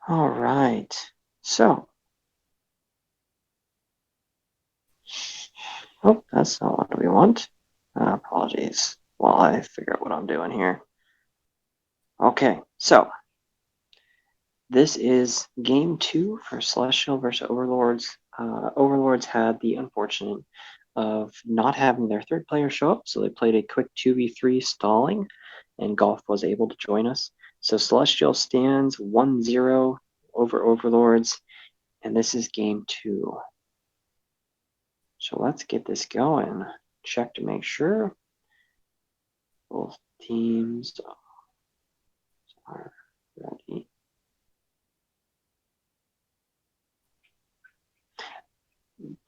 All right. So, oh, that's not what we want. Apologies while I figure out what I'm doing here. Okay, so this is game 2 for Celestial versus Overlords. Overlords had the unfortunate of not having their third player show up, so they played a quick 2v3 stalling, and Golf was able to join us. So Celestial stands 1-0 over Overlords, and this is game 2. So let's get this going. Check to make sure both teams are ready.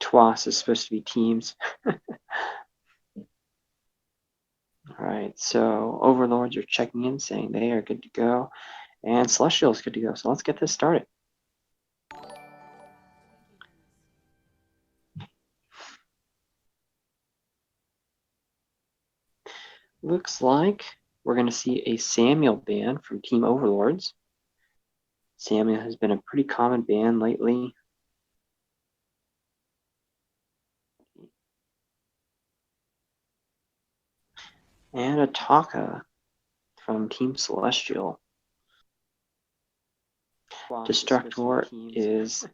TWAS is supposed to be teams. All right, so Overlords are checking in, saying they are good to go, and Celestial is good to go. So let's get this started. Looks like we're going to see a Samuel ban from Team Overlords. Samuel has been a pretty common ban lately. And a Taka from Team Celestial. Destructor is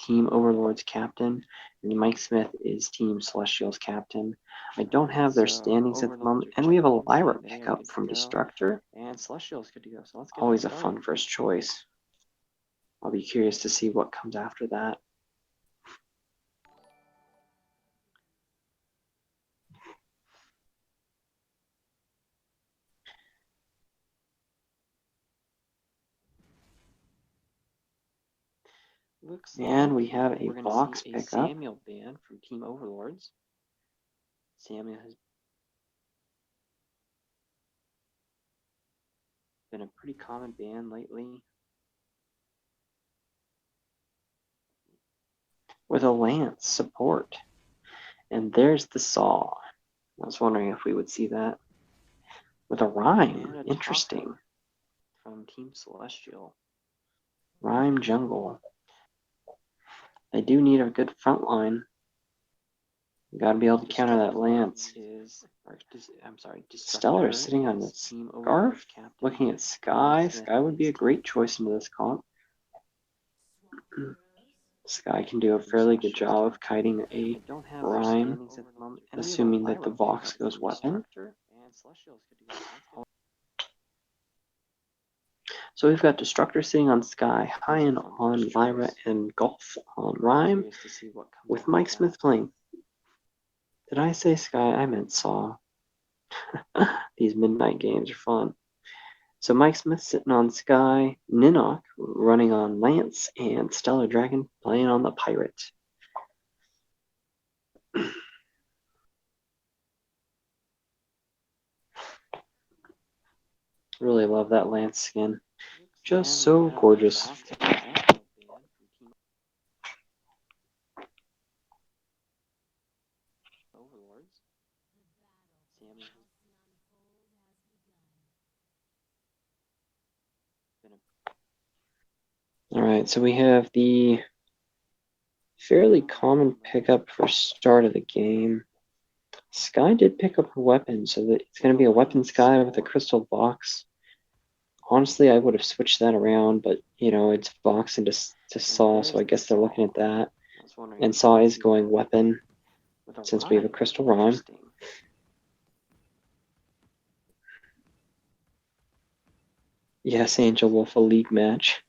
Team Overlord's captain, and Mike Smith is Team Celestial's captain. I don't have their standings at the moment, and we have a Lyra pickup from Destructor. And Celestial's good to go, so let's get always a fun first choice. I'll be curious to see what comes after that. And we have a Vox pickup. Samuel ban from Team Overlords. Samuel has been a pretty common ban lately. With a Lance support. And there's the Saw. I was wondering if we would see that. With a Rhyme. Interesting. From Team Celestial. Rhyme Jungle. They do need a good front line. You gotta be able to counter that Lance. Stellar is sitting on the Scarf, looking at Sky. Sky would be a great choice into this comp. Sky can do a fairly good job of kiting a Rhyme, assuming that the Vox goes weapon. So we've got Destructor sitting on Sky, Hyan on Lyra, and Golf on Rhyme, with Mike Smith playing. Did I say Sky? I meant Saw. These midnight games are fun. So Mike Smith sitting on Sky, Ninok running on Lance, and Stellar Dragon playing on the Pirate. Really love that Lance skin. Just so gorgeous. All right, so we have the fairly common pickup for start of the game. Sky did pick up a weapon, so that it's going to be a weapon Sky with a crystal Vox. Honestly, I would have switched that around, but you know, it's Vox into Saw, so I guess they're looking at that. And Saw is going weapon, since we have a crystal Rhyme. Yes, Angel Wolf, a league match.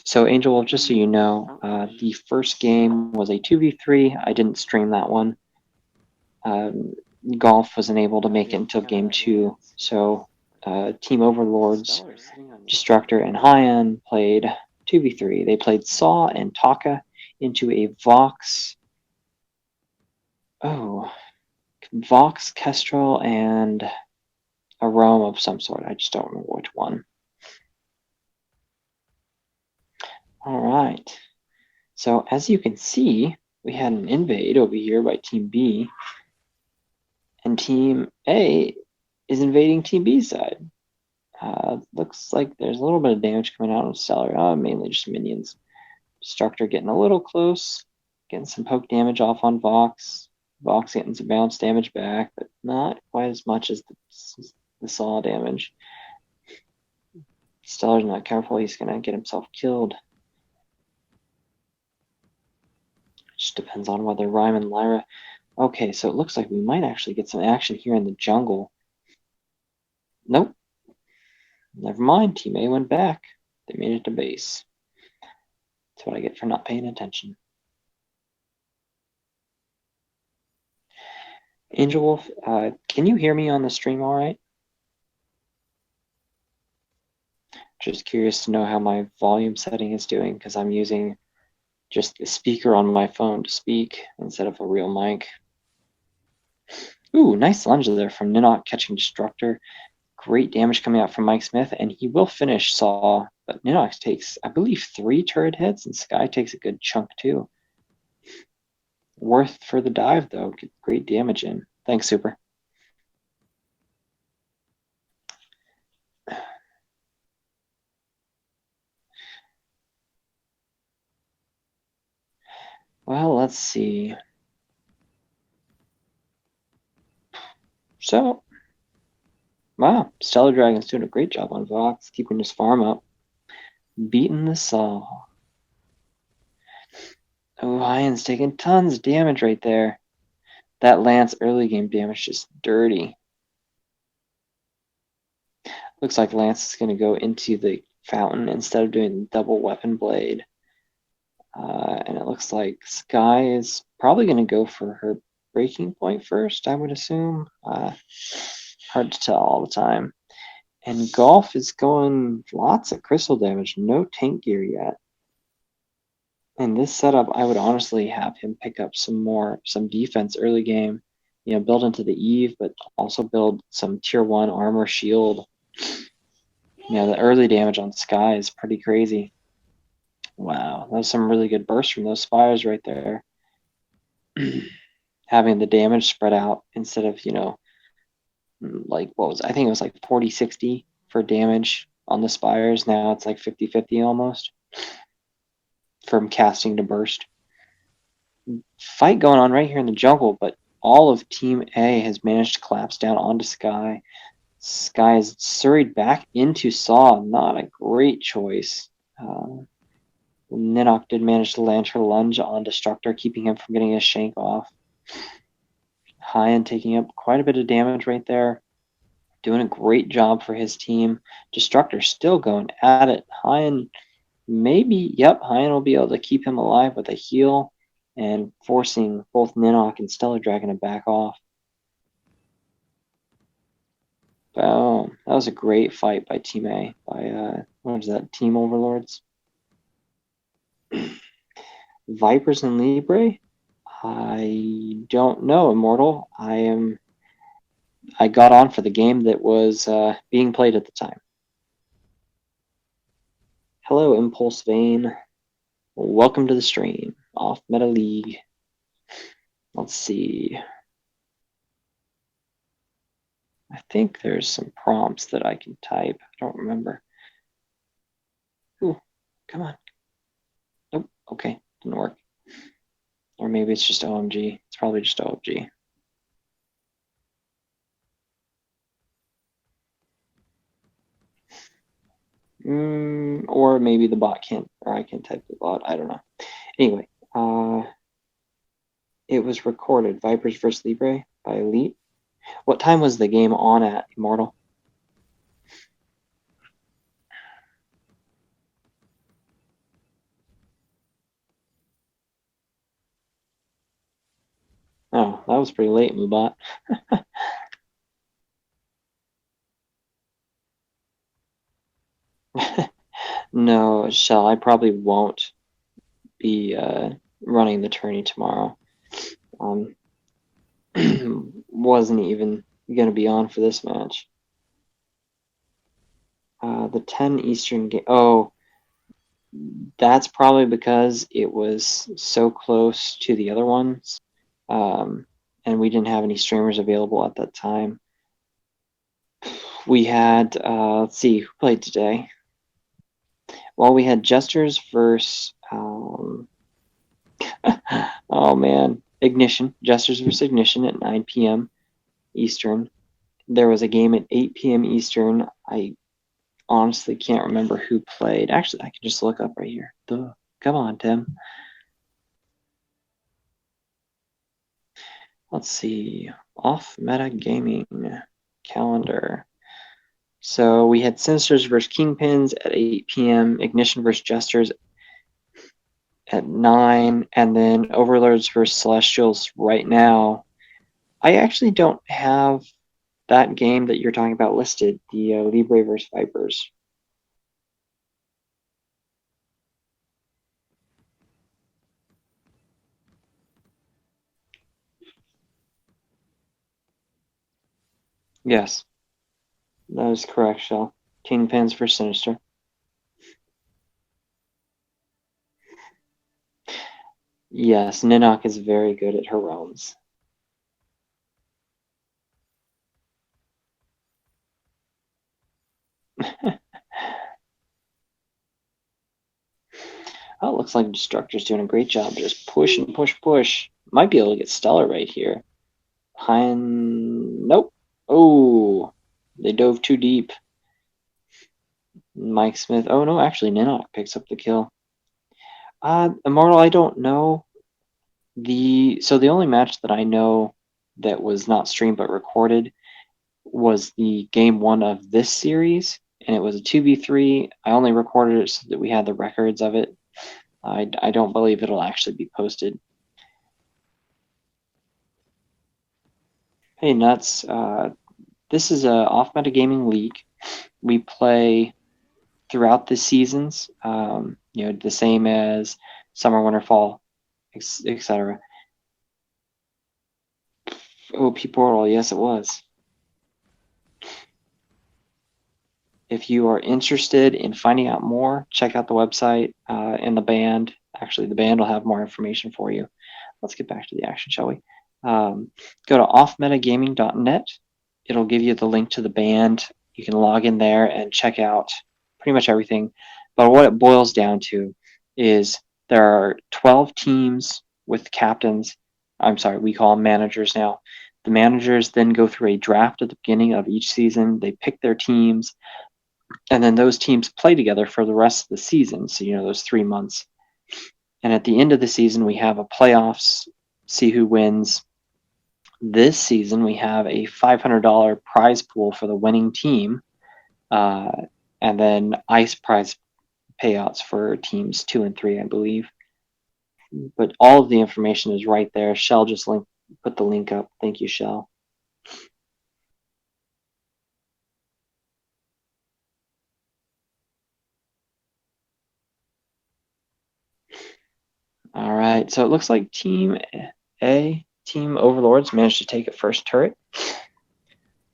So Angel Wolf, just so you know, the first game was a 2v3. I didn't stream that one. Golf wasn't able to make it until game 2. So Team Overlords, Destructor, and Hyan played 2v3. They played Saw and Taka into a Vox. Vox, Kestrel, and a Rome of some sort. I just don't remember which one. All right. So as you can see, we had an invade over here by Team B, and Team A is invading Team B's side. Looks like there's a little bit of damage coming out on Stellar. Mainly just minions. Destructor getting a little close. Getting some poke damage off on Vox. Vox getting some bounce damage back, but not quite as much as the Saw damage. Stellar's not careful, he's gonna get himself killed. Just depends on whether Rhyme and Lyra. Okay, so it looks like we might actually get some action here in the jungle. Nope. Never mind, Team A went back. They made it to base. That's what I get for not paying attention. Angel Wolf, can you hear me on the stream all right? Just curious to know how my volume setting is doing because I'm using just the speaker on my phone to speak instead of a real mic. Ooh, nice lunge there from Ninok catching Destructor. Great damage coming out from Mike Smith, and he will finish Saw, but Ninok takes, I believe, 3 turret hits, and Sky takes a good chunk too. Worth for the dive, though. Get great damage in. Thanks, Super. Well, let's see. So, wow, Stellar Dragon's doing a great job on Vox, keeping his farm up. Beating the Saw. Oh, Hyan's taking tons of damage right there. That Lance early game damage just dirty. Looks like Lance is going to go into the fountain instead of doing the double weapon blade. And it looks like Sky is probably going to go for her breaking point first, I would assume. Hard to tell all the time. And Golf is going lots of crystal damage, no tank gear yet. In this setup, I would honestly have him pick up some defense early game. Build into the Eve, but also build some tier 1 armor shield. The early damage on Sky is pretty crazy. Wow, that was some really good bursts from those spires right there. Having the damage spread out instead of, like I think it was like 40-60 for damage on the spires. Now it's like 50-50 almost from casting to burst. Fight going on right here in the jungle, but all of Team A has managed to collapse down onto Sky. Sky is surried back into Saw. Not a great choice. Ninok did manage to land her lunge on Destructor, keeping him from getting his shank off. Hyan taking up quite a bit of damage right there. Doing a great job for his team. Destructor still going at it. Hyan Hyan will be able to keep him alive with a heal and forcing both Ninok and Stellar Dragon to back off. Boom. That was a great fight by Team A, by, what is that, Team Overlords? Vipers and Libre? I don't know, Immortal. I got on for the game that was being played at the time. Hello, Impulse Vein. Welcome to the stream. Off Meta League. Let's see. I think there's some prompts that I can type. I don't remember. Ooh, come on. Nope. Okay, didn't work. Or maybe it's just OMG. It's probably just OMG. Or maybe the bot can't, or I can type the bot. I don't know. Anyway, it was recorded. Vipers vs. Libre by Elite. What time was the game on at, Immortal? Oh, that was pretty late, Mubot. No, Shell, I probably won't be running the tourney tomorrow. Wasn't even going to be on for this match. The 10 Eastern game. Oh, that's probably because it was so close to the other ones. And we didn't have any streamers available at that time. We had, let's see, who played today? Well, we had Jesters versus, oh man, Ignition. Jesters versus Ignition at 9 p.m. Eastern. There was a game at 8 p.m. Eastern. I honestly can't remember who played. Actually, I can just look up right here. Duh. Come on, Tim. Let's see. Off Meta Gaming calendar. So we had Sinisters versus Kingpins at 8 p.m., Ignition versus Jesters at 9, and then Overlords versus Celestials right now. I actually don't have that game that you're talking about listed, the Libre versus Vipers. Yes, that is correct, Shell. Kingpins for Sinister. Yes, Ninok is very good at her realms. Oh, it looks like Destructor's doing a great job. Just push and push, push. Might be able to get Stellar right here. Nope. Oh, they dove too deep. Mike Smith. Oh no, actually Ninok picks up the kill. Immortal, I don't know. The only match that I know that was not streamed but recorded was the game one of this series, and it was a 2v3. I only recorded it so that we had the records of it. I don't believe it'll actually be posted. Hey, Nuts. This is a off-meta gaming league. We play throughout the seasons, the same as summer, winter, fall, etc. OP Portal, yes, it was. If you are interested in finding out more, check out the website and the band. Actually, the band will have more information for you. Let's get back to the action, shall we? Go to offmetagaming.net. It'll give you the link to the band. You can log in there and check out pretty much everything. But what it boils down to is there are 12 teams with captains. I'm sorry, we call them managers now. The managers then go through a draft at the beginning of each season. They pick their teams, and then those teams play together for the rest of the season. So, those 3 months. And at the end of the season, we have a playoffs, see who wins. This season, we have a $500 prize pool for the winning team, and then ice prize payouts for teams 2 and 3, I believe. But all of the information is right there. Shell just put the link up. Thank you, Shell. All right, so it looks like Team A, Team Overlords, managed to take a first turret.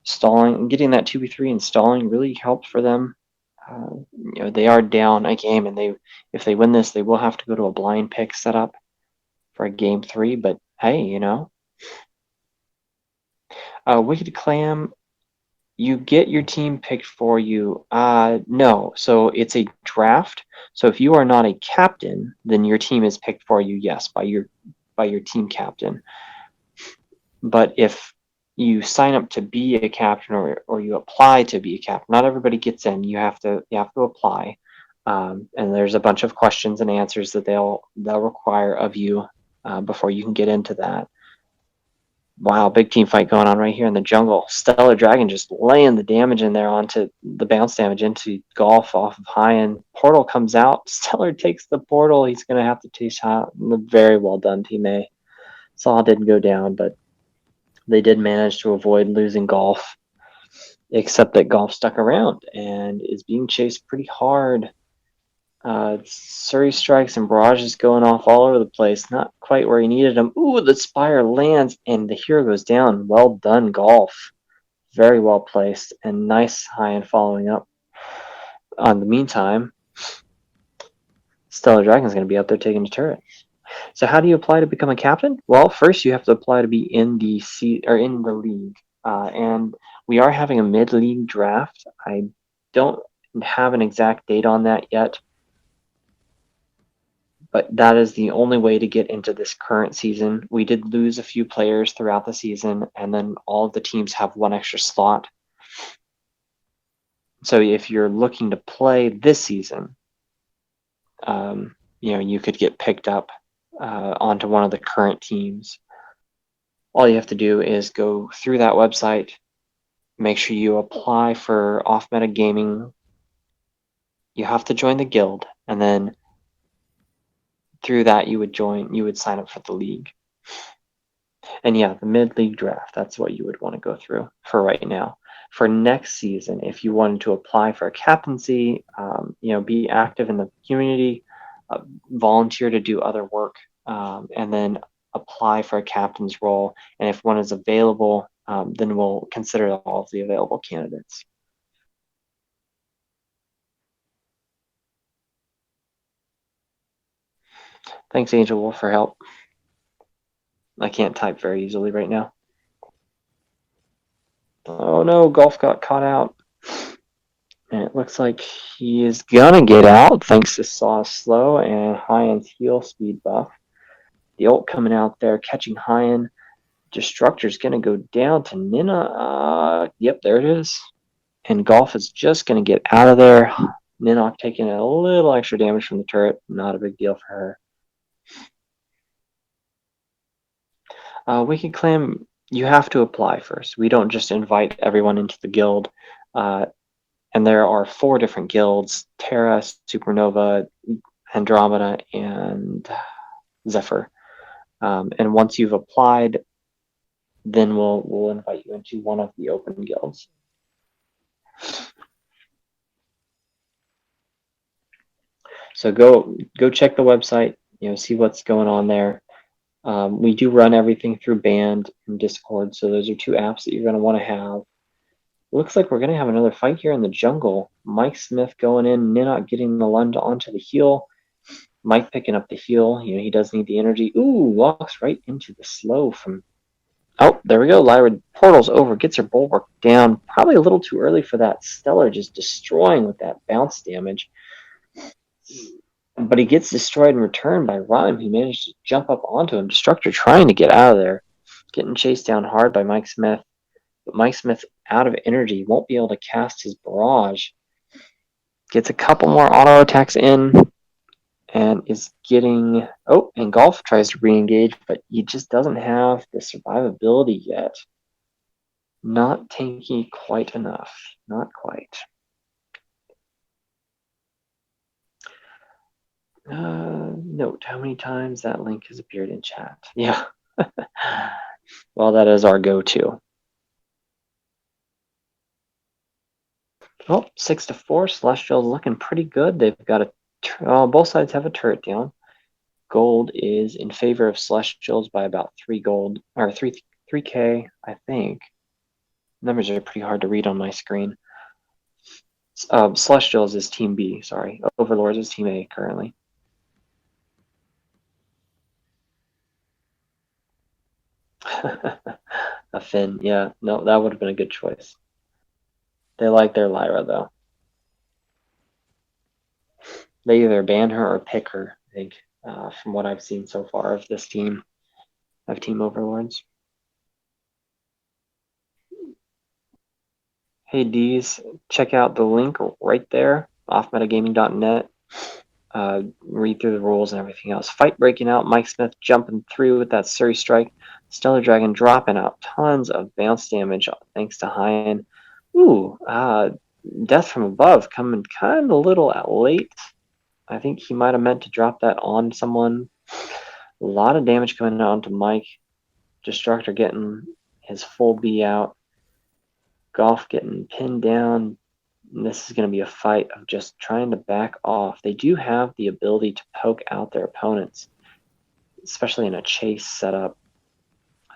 Stalling, getting that 2v3 and stalling really helped for them. They are down a game, and if they win this, they will have to go to a blind pick setup for a game 3. But hey, Wicked Clam, you get your team picked for you. No, so it's a draft. So if you are not a captain, then your team is picked for you. Yes, by your team captain. But if you sign up to be a captain, or you apply to be a captain, not everybody gets in. You have to apply, and there's a bunch of questions and answers that they'll require of you before you can get into that. Wow, big team fight going on right here in the jungle. Stellar Dragon just laying the damage in there onto the bounce damage into Golf off of high, and Portal comes out. Stellar takes the portal. He's going to have to chase out. Very well done, Team A. Saw didn't go down, but they did manage to avoid losing Golf, except that Golf stuck around and is being chased pretty hard. Surrey strikes and barrages going off all over the place. Not quite where he needed them. Ooh, the Spire lands and the hero goes down. Well done, Golf. Very well placed and nice high and following up. On the meantime, Stellar Dragon's going to be up there taking the turret. So how do you apply to become a captain? Well, first you have to apply to be in the league. And we are having a mid-league draft. I don't have an exact date on that yet, but that is the only way to get into this current season. We did lose a few players throughout the season, and then all of the teams have one extra slot. So if you're looking to play this season, you could get picked up onto one of the current teams. All you have to do is go through that website, make sure you apply for Off Meta Gaming. You have to join the guild, and then through that you would sign up for the league. And yeah, the mid-league draft, that's what you would want to go through for right now. For next season, if you wanted to apply for a captaincy, be active in the community, volunteer to do other work, and then apply for a captain's role. And if one is available, then we'll consider all of the available candidates. Thanks, Angel Wolf, for help. I can't type very easily right now. Oh no, Golf got caught out. And it looks like he is gonna get out thanks to Saw Slow and Hyan's heal speed buff. The ult coming out there, catching Hyan. Destructor's gonna go down to Nina. Yep, there it is. And Golf is just gonna get out of there. Ninok taking a little extra damage from the turret. Not a big deal for her. We can claim you have to apply first. We don't just invite everyone into the guild. And there are 4 different guilds: Terra, Supernova, Andromeda, and Zephyr. And once you've applied, then we'll invite you into one of the open guilds. So go check the website, see what's going on there. We do run everything through Band and Discord, so those are 2 apps that you're going to want to have. It looks like we're going to have another fight here in the jungle. Mike Smith going in, Ninok getting the Lund onto the heal. Mike picking up the heal. He does need the energy. Ooh, walks right into the slow from... Oh, there we go. Lyra portals over, gets her bulwark down. Probably a little too early for that. Stellar just destroying with that bounce damage. But he gets destroyed in return by Rhyme. He managed to jump up onto him. Destructor trying to get out of there. Getting chased down hard by Mike Smith. But Mike Smith out of energy. Won't be able to cast his barrage. Gets a couple more auto attacks in. And is getting... Oh, and Golf tries to re-engage, but he just doesn't have the survivability yet. Not tanky quite enough. Not quite. Note how many times that link has appeared in chat. Yeah. Well, that is our go-to. Oh, 6-4. Celestial's looking pretty good. They've got both sides have a turret down. Gold is in favor of Celestials by about 3 gold, or 3k, I think. Numbers are pretty hard to read on my screen. Celestials is Team B, sorry. Overlords is Team A currently. A Finn, yeah. No, that would have been a good choice. They like their Lyra, though. They either ban her or pick her, I think, from what I've seen so far of this team, of Team Overlords. Hey, D's, check out the link right there, offmetagaming.net. Read through the rules and everything else. Fight breaking out. Mike Smith jumping through with that Surrey strike. Stellar Dragon dropping out tons of bounce damage thanks to Hyan. Ooh, Death from Above coming kind of a little late. I think he might have meant to drop that on someone. A lot of damage coming onto Mike. Destructor getting his full B out. Golf getting pinned down. And this is going to be a fight of just trying to back off. They do have the ability to poke out their opponents, especially in a chase setup.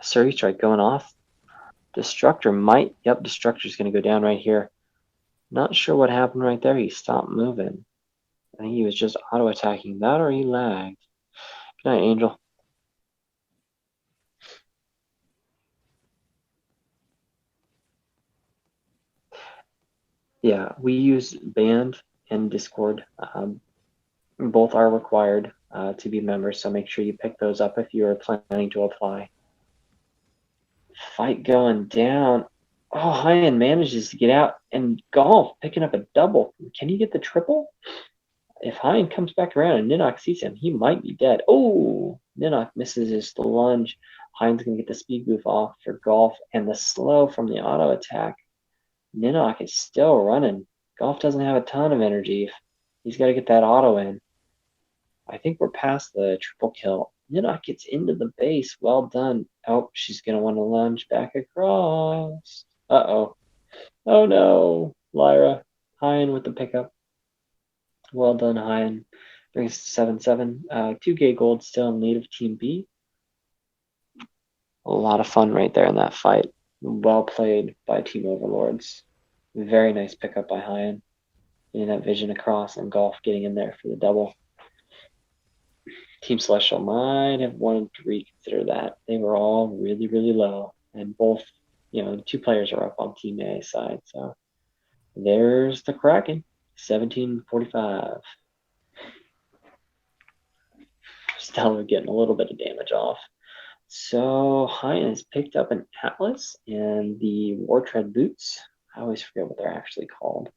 Surrey strike going off. Destructor might... Yep, Destructor's going to go down right here. Not sure what happened right there. He stopped moving. I think he was just auto-attacking that, or he lagged. Good night, Angel. Yeah, we use Band and Discord. Both are required to be members, so make sure you pick those up if you're planning to apply. Fight going down. Oh, Hyan manages to get out, and Golf picking up a double. Can he get the triple? If Hyan comes back around and Ninok sees him, he might be dead. Oh, Ninok misses his lunge. Hyan's going to get the speed boost off for Golf, and the slow from the auto attack. Ninok is still running. Golf doesn't have a ton of energy. He's got to get that auto in. I think we're past the triple kill. Ninok gets into the base. Well done. Oh, she's going to want to lunge back across. Uh-oh. Oh, no. Lyra. Hyan with the pickup. Well done, Hyan. Brings us to 7-7. 2K gold still in lead of Team B. A lot of fun right there in that fight. Well played by Team Overlords. Very nice pickup by Hyan. Getting that vision across, and Golf getting in there for the double. Team Celestial might have wanted to reconsider that. They were all really, really low, and both, the two players are up on Team A's side. So there's the Kraken, 1745. Stella getting a little bit of damage off. So Hyan has picked up an Atlas and the War Tread boots. I always forget what they're actually called.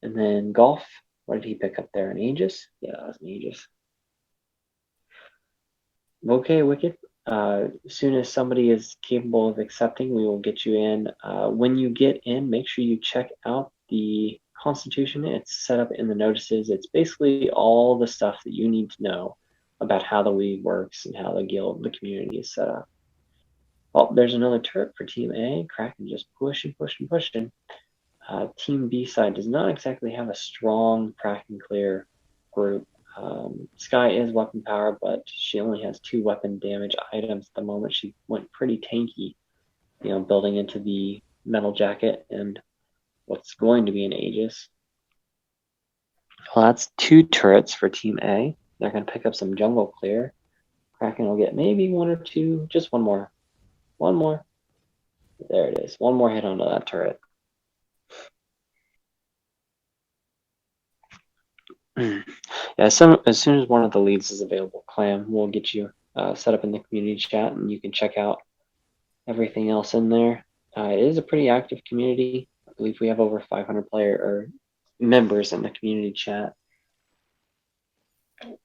And then Golf, what did he pick up there? An Aegis? Yeah, that was an Aegis. Okay, Wicked. As soon as somebody is capable of accepting, we will get you in. When you get in, make sure you check out the Constitution. It's set up in the notices. It's basically all the stuff that you need to know about how the league works and how the guild, the community is set up. Oh, there's another turret for Team A. Kraken just pushing. Team B side does not exactly have a strong Kraken clear group. Sky is weapon power, but she only has 2 weapon damage items at the moment. She went pretty tanky, building into the metal jacket and what's going to be an Aegis. Well, that's 2 turrets for Team A. They're going to pick up some jungle clear. Kraken will get maybe 1 or 2, just 1 more. 1 more. There it is. 1 more hit onto that turret. Yeah, as soon as one of the leads is available, Clam, we'll get you set up in the community chat, and you can check out everything else in there. It is a pretty active community. I believe we have over 500 members in the community chat. Of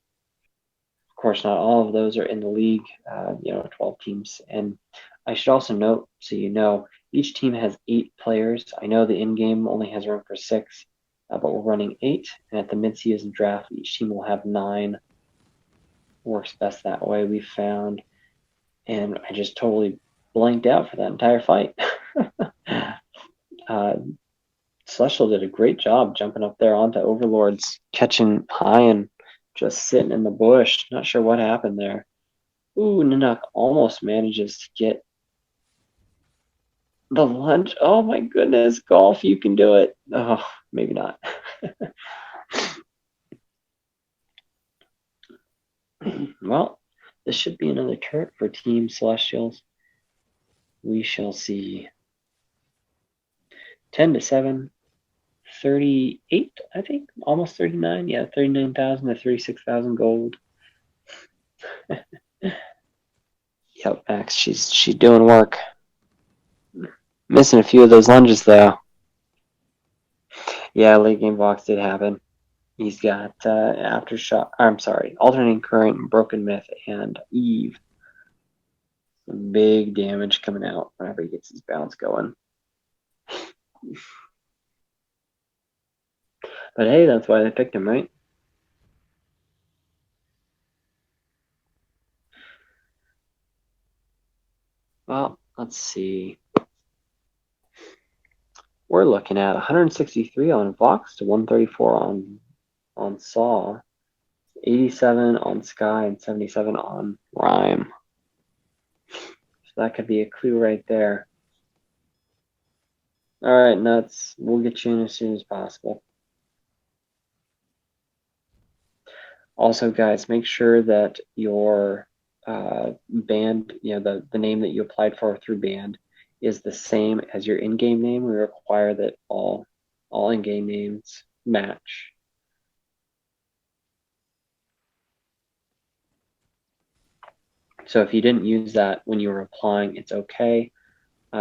course, not all of those are in the league. 12 teams, and I should also note, so each team has 8 players. I know the in-game only has room for 6. But we're running 8, and at the mid-season draft, each team will have 9. Works best that way, we found. And I just totally blanked out for that entire fight. Celestial did a great job jumping up there onto Overlords, catching Hyan just sitting in the bush. Not sure what happened there. Ooh, Ninok almost manages to get the lunge. Oh my goodness, Golf, you can do it. Oh, maybe not. Well, this should be another turret for Team Celestials. We shall see. 10-7, 38, I think, almost 39. Yeah, 39,000 to 36,000 gold. Yep, Max, she's doing work. Missing a few of those lunges though. Yeah, late game blocks did happen. He's got Aftershock. I'm sorry, Alternating Current, Broken Myth, and Eve. Some big damage coming out whenever he gets his bounce going. But hey, that's why they picked him, right? Well, let's see. We're looking at 163 on Vox to 134 on Saw, 87 on Sky, and 77 on Rhyme. So that could be a clue right there. All right, Nuts. We'll get you in as soon as possible. Also, guys, make sure that your band, the name that you applied for through band, is the same as your in-game name. We require that all all in-game names match. So if you didn't use that when you were applying, it's okay.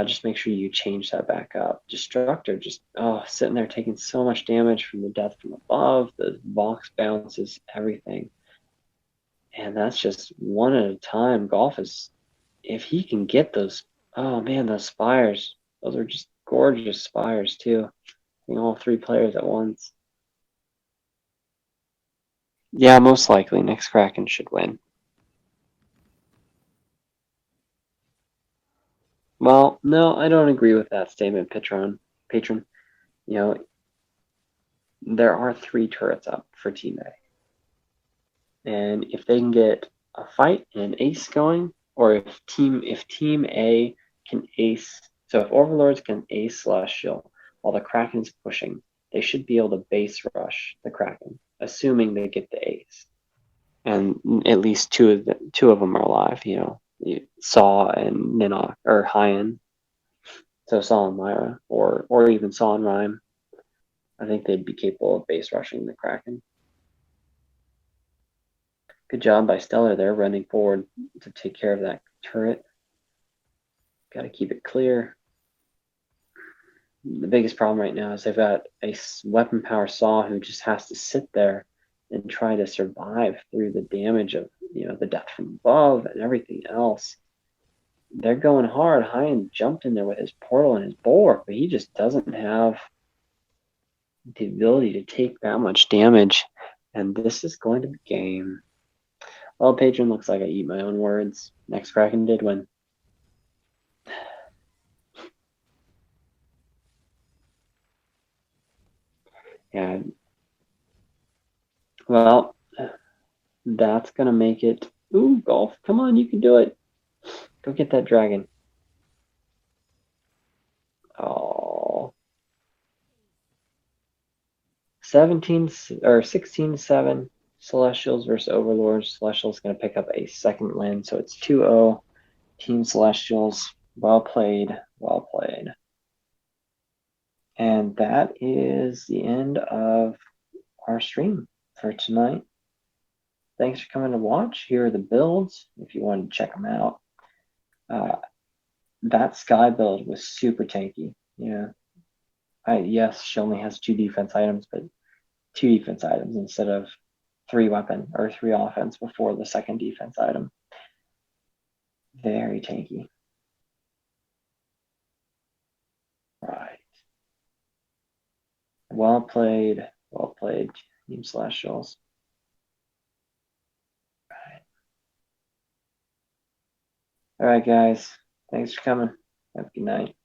Just make sure you change that back up. Destructor, just sitting there taking so much damage from the death from above, the box bounces, everything. And that's just one at a time. Golf is, if he can get those, oh man, those spires, those are just gorgeous spires too. All three players at once. Yeah, most likely next Kraken should win. Well, no, I don't agree with that statement, Patron. You know, there are three turrets up for Team A. And if they can get a fight and an ace going, or if Team A can ace, so if Overlords can ace Celestial while the Kraken's pushing, they should be able to base rush the Kraken, assuming they get the ace. And at least two of them are alive, Saw and Ninok, or Hyan. So Saw and Myra, or even Saw and Rhyme. I think they'd be capable of base rushing the Kraken. Good job by Stellar there, running forward to take care of that turret. Got to keep it clear. The biggest problem right now is they've got a weapon power Saw who just has to sit there and try to survive through the damage of the death from above and everything else. They're going hard. Hyan jumped in there with his portal and his bulwark, but he just doesn't have the ability to take that much damage. And this is going to be game. Well, Patron, looks like I eat my own words. Next Kraken did win. Yeah. Well, that's going to make it. Ooh, Golf. Come on, you can do it. Go get that dragon. Oh. 17 or 16-7 Celestials versus Overlords. Celestials going to pick up a second win, so it's 2-0 Team Celestials. Well played, well played. And that is the end of our stream for tonight. Thanks for coming to watch. Here are the builds if you want to check them out. That Sky build was super tanky. Yeah. Yes, she only has 2 defense items, but 2 defense items instead of 3 weapon or 3 offense before the second defense item. Very tanky. Right. Well played, Team Celestials. All right, guys. Thanks for coming. Have a good night.